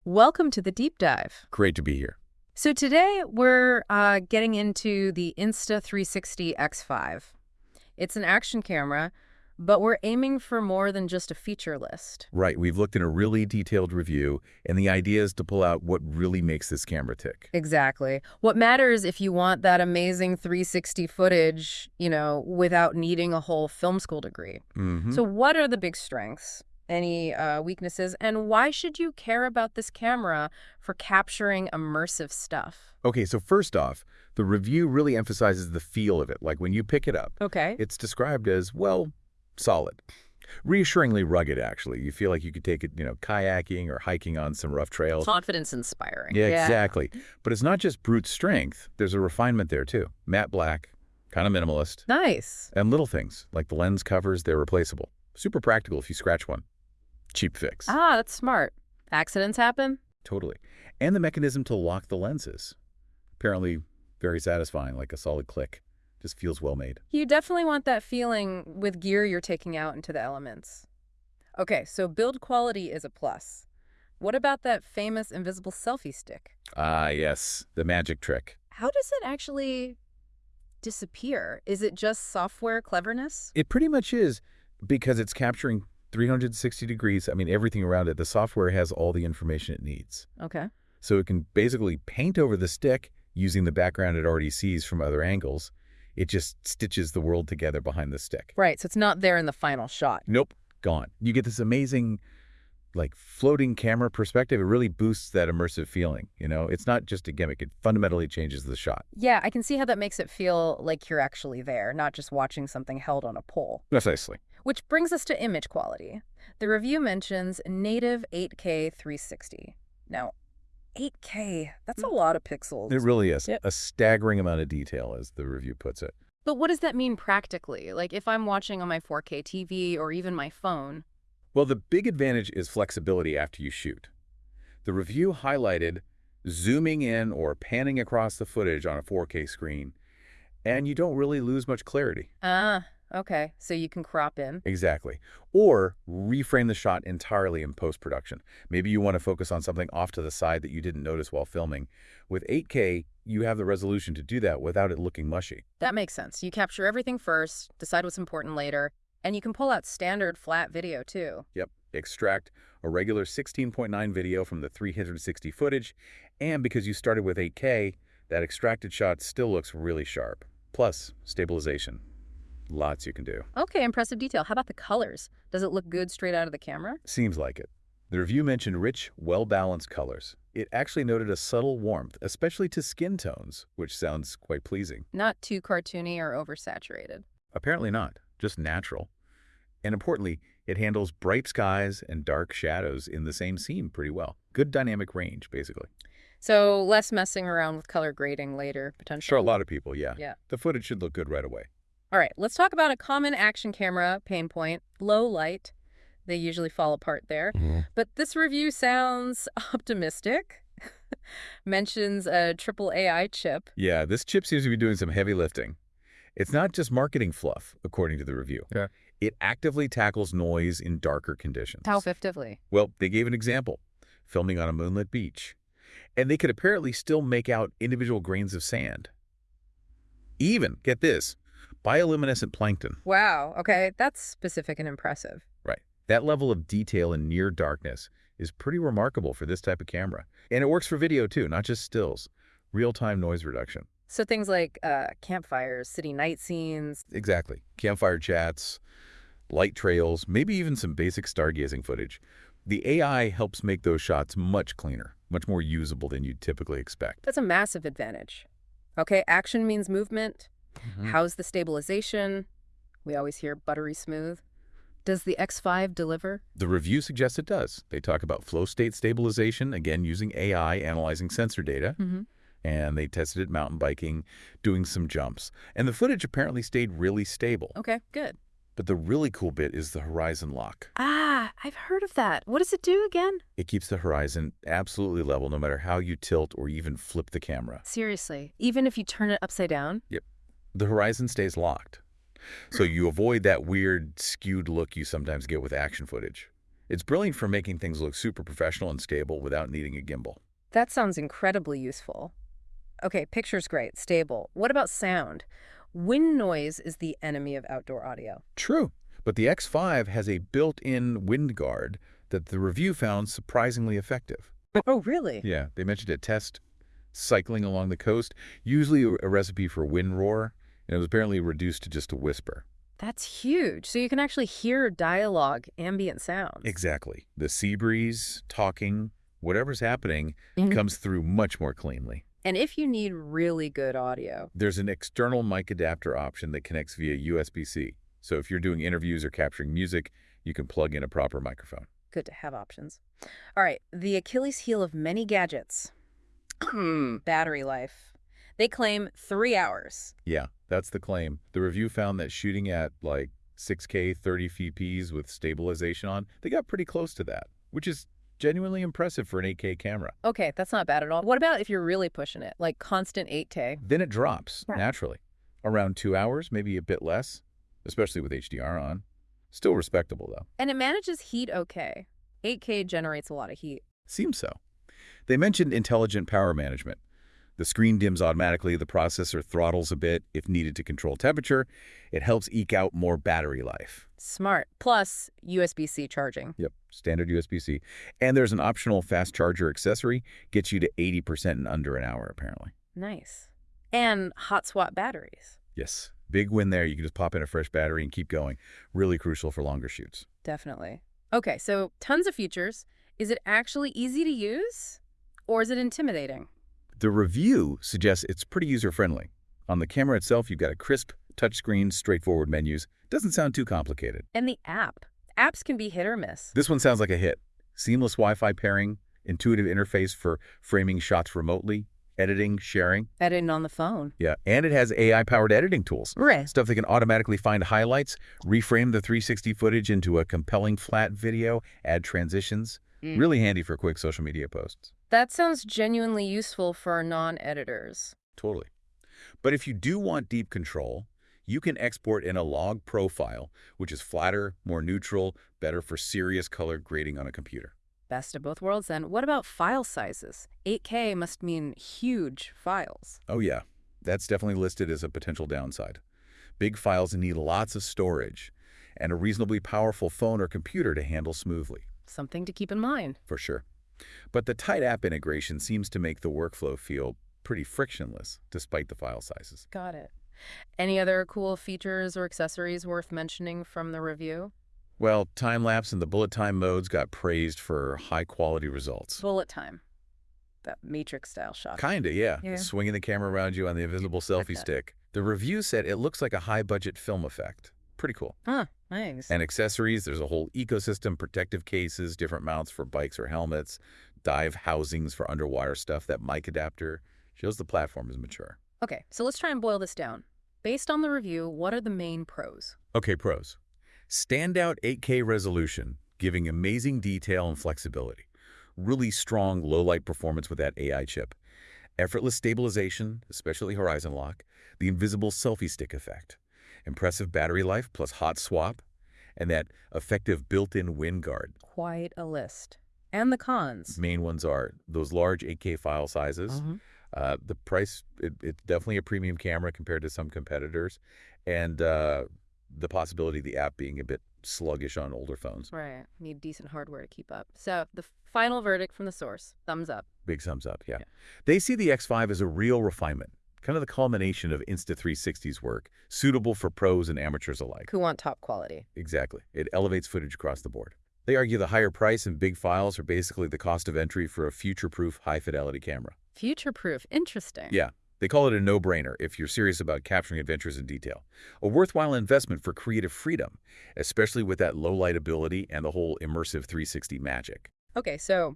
Welcome to the deep dive. Great to be here. So today we're getting into the Insta360 X5. It's an action camera, but we're aiming for more than just a feature list. Right, we've looked in a really detailed review, and the idea is to pull out what really makes this camera tick. Exactly. What matters if you want that amazing 360 footage, without needing a whole film school degree. So what are the big strengths? Any weaknesses, and why should you care about this camera for capturing immersive stuff? Okay, so first off, the review really emphasizes the feel of it. Like when you pick it up, Okay. it's described as, well, solid. Reassuringly rugged, actually. You feel like you could take it, kayaking or hiking on some rough trails. Confidence inspiring. Yeah, exactly. But it's not just brute strength. There's a refinement there, too. Matte black, kind of minimalist. Nice. And little things, like the lens covers, they're replaceable. Super practical if you scratch one. Cheap fix. Ah, that's smart. Accidents happen? Totally. And the mechanism to lock the lenses. Apparently very satisfying, like a solid click. Just feels well made. You definitely want that feeling with gear you're taking out into the elements. Okay, so build quality is a plus. What about that famous invisible selfie stick? Ah, yes. The magic trick. How does it actually disappear? Is it just software cleverness? It pretty much is, because it's capturing 360 degrees. I mean, everything around it. The software has all the information it needs. Okay. So it can basically paint over the stick using the background it already sees from other angles. It just stitches the world together behind the stick. Right, so it's not there in the final shot. Nope, gone. You get this amazing, floating camera perspective. It really boosts that immersive feeling. It's not just a gimmick. It fundamentally changes the shot. Yeah, I can see how that makes it feel like you're actually there, not just watching something held on a pole. Precisely. Which brings us to image quality. The review mentions native 8K 360. Now, 8K, that's a lot of pixels. It really is. Yep. A staggering amount of detail, as the review puts it. But what does that mean practically? Like if I'm watching on my 4K TV or even my phone? Well, the big advantage is flexibility after you shoot. The review highlighted zooming in or panning across the footage on a 4K screen, and you don't really lose much clarity. Ah, okay. So you can crop in. Exactly. Or reframe the shot entirely in post-production. Maybe you want to focus on something off to the side that you didn't notice while filming. With 8K, you have the resolution to do that without it looking mushy. That makes sense. You capture everything first, decide what's important later, and you can pull out standard flat video too. Yep. Extract a regular 16.9 video from the 360 footage, and because you started with 8K, that extracted shot still looks really sharp. Plus, stabilization. Lots you can do. Okay, impressive detail. How about the colors? Does it look good straight out of the camera? Seems like it. The review mentioned rich, well-balanced colors. It actually noted a subtle warmth, especially to skin tones, which sounds quite pleasing. Not too cartoony or oversaturated. Apparently not, just natural. And importantly, it handles bright skies and dark shadows in the same scene pretty well. Good dynamic range, basically. So less messing around with color grading later, potentially. For a lot of people, yeah. Yeah. The footage should look good right away. All right, let's talk about a common action camera pain point, low light. They usually fall apart there. But this review sounds optimistic. Mentions a triple AI chip. Yeah, this chip seems to be doing some heavy lifting. It's not just marketing fluff, according to the review. Yeah. It actively tackles noise in darker conditions. How effectively? Well, they gave an example, filming on a moonlit beach. And they could apparently still make out individual grains of sand. Even, get this, bioluminescent plankton. Wow, okay, that's specific and impressive. Right. That level of detail in near darkness is pretty remarkable for this type of camera. And it works for video too, not just stills. Real-time noise reduction. So things like campfires, city night scenes. Exactly. Campfire chats, light trails, maybe even some basic stargazing footage. The AI helps make those shots much cleaner, much more usable than you'd typically expect. That's a massive advantage. Okay, action means movement. How's the stabilization? We always hear buttery smooth. Does the X5 deliver? The review suggests it does. They talk about FlowState stabilization, again using AI analyzing sensor data. And they tested it mountain biking, doing some jumps. And the footage apparently stayed really stable. Okay, good. But the really cool bit is the horizon lock. Ah, I've heard of that. What does it do again? It keeps the horizon absolutely level no matter how you tilt or even flip the camera. Seriously, even if you turn it upside down? Yep. The horizon stays locked. So you avoid that weird, skewed look you sometimes get with action footage. It's brilliant for making things look super professional and stable without needing a gimbal. That sounds incredibly useful. Okay, picture's great, stable. What about sound? Wind noise is the enemy of outdoor audio. True, but the X5 has a built-in wind guard that the review found surprisingly effective. Oh, really? Yeah, they mentioned a test cycling along the coast, usually a recipe for wind roar, and it was apparently reduced to just a whisper. That's huge. So you can actually hear dialogue, ambient sounds. Exactly. The sea breeze, talking, whatever's happening comes through much more cleanly. And if you need really good audio, There's an external mic adapter option that connects via USB-C. So if you're doing interviews or capturing music, you can plug in a proper microphone. good to have options. All right, the Achilles heel of many gadgets. Battery life. They claim 3 hours. Yeah, that's the claim. The review found that shooting at like 6K 30 fps with stabilization on, they got pretty close to that, which is genuinely impressive for an 8K camera. Okay, that's not bad at all. What about if you're really pushing it, like constant 8K? Then it drops, Yeah. naturally. Around 2 hours, maybe a bit less, especially with HDR on. Still respectable, though. And it manages heat okay. 8K generates a lot of heat. Seems so. They mentioned intelligent power management. The screen dims automatically, the processor throttles a bit if needed to control temperature. It helps eke out more battery life. Smart. Plus USB-C charging. Yep, standard USB-C. And there's an optional fast charger accessory, gets you to 80% in under an hour, apparently. Nice. And hot swap batteries. Yes, big win there. You can just pop in a fresh battery and keep going. Really crucial for longer shoots. Definitely. Okay, so tons of features. Is it actually easy to use? Or is it intimidating? The review suggests it's pretty user-friendly. On the camera itself, you've got a crisp touchscreen, straightforward menus. Doesn't sound too complicated. And the app. Apps can be hit or miss. This one sounds like a hit. Seamless Wi-Fi pairing, intuitive interface for framing shots remotely, editing, sharing. Editing on the phone. Yeah, and it has AI-powered editing tools. Right. Stuff that can automatically find highlights, reframe the 360 footage into a compelling flat video, add transitions. Really handy for quick social media posts. That sounds genuinely useful for non-editors. Totally. But if you do want deep control, you can export in a log profile, which is flatter, more neutral, better for serious color grading on a computer. Best of both worlds then. What about file sizes? 8K must mean huge files. Oh yeah, that's definitely listed as a potential downside. Big files need lots of storage and a reasonably powerful phone or computer to handle smoothly. Something to keep in mind. For sure. But the tight app integration seems to make the workflow feel pretty frictionless, despite the file sizes. Got it. Any other cool features or accessories worth mentioning from the review? Well, time-lapse and the bullet time modes got praised for high-quality results. Bullet time. That Matrix-style shot. Kinda, yeah. Yeah. Swinging the camera around you on the invisible selfie that. stick. The review said it looks like a high-budget film effect. Pretty cool. Huh, nice. And accessories, there's a whole ecosystem, protective cases, different mounts for bikes or helmets, dive housings for underwater stuff, that mic adapter. Shows the platform is mature. Okay, so let's try and boil this down. Based on the review, what are the main pros? Okay, pros. Standout 8K resolution, giving amazing detail and flexibility. Really strong low-light performance with that AI chip. Effortless stabilization, especially horizon lock. The invisible selfie stick effect. Impressive battery life plus hot swap. And that effective built-in wind guard. Quite a list. And the cons. Main ones are those large 8K file sizes. The price, it's definitely a premium camera compared to some competitors. And the possibility of the app being a bit sluggish on older phones. Right. Need decent hardware to keep up. So the final verdict from the source, thumbs up. Big thumbs up, yeah. They see the X5 as a real refinement, kind of the culmination of Insta360's work, suitable for pros and amateurs alike. Who want top quality. Exactly. It elevates footage across the board. They argue the higher price and big files are basically the cost of entry for a future-proof, high-fidelity camera. Future-proof. Interesting. Yeah. They call it a no-brainer if you're serious about capturing adventures in detail. A worthwhile investment for creative freedom, especially with that low-light ability and the whole immersive 360 magic. Okay, so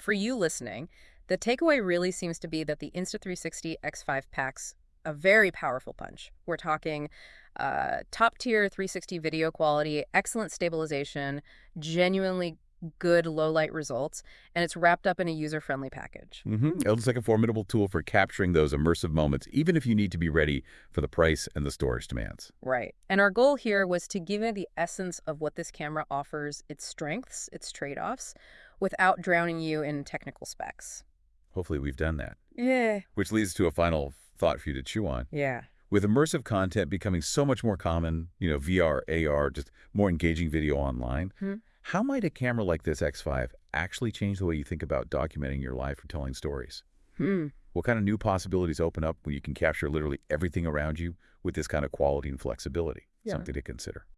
for you listening, the takeaway really seems to be that the Insta360 X5 packs a very powerful punch. We're talking top-tier 360 video quality, excellent stabilization, genuinely good low-light results, and it's wrapped up in a user-friendly package. It looks like a formidable tool for capturing those immersive moments, even if you need to be ready for the price and the storage demands. Right. And our goal here was to give it the essence of what this camera offers, its strengths, its trade-offs, without drowning you in technical specs. Hopefully we've done that. Yeah. Which leads to a final thought for you to chew on. Yeah. With immersive content becoming so much more common, VR, AR, just more engaging video online, how might a camera like this X5 actually change the way you think about documenting your life or telling stories? What kind of new possibilities open up when you can capture literally everything around you with this kind of quality and flexibility? Something to consider.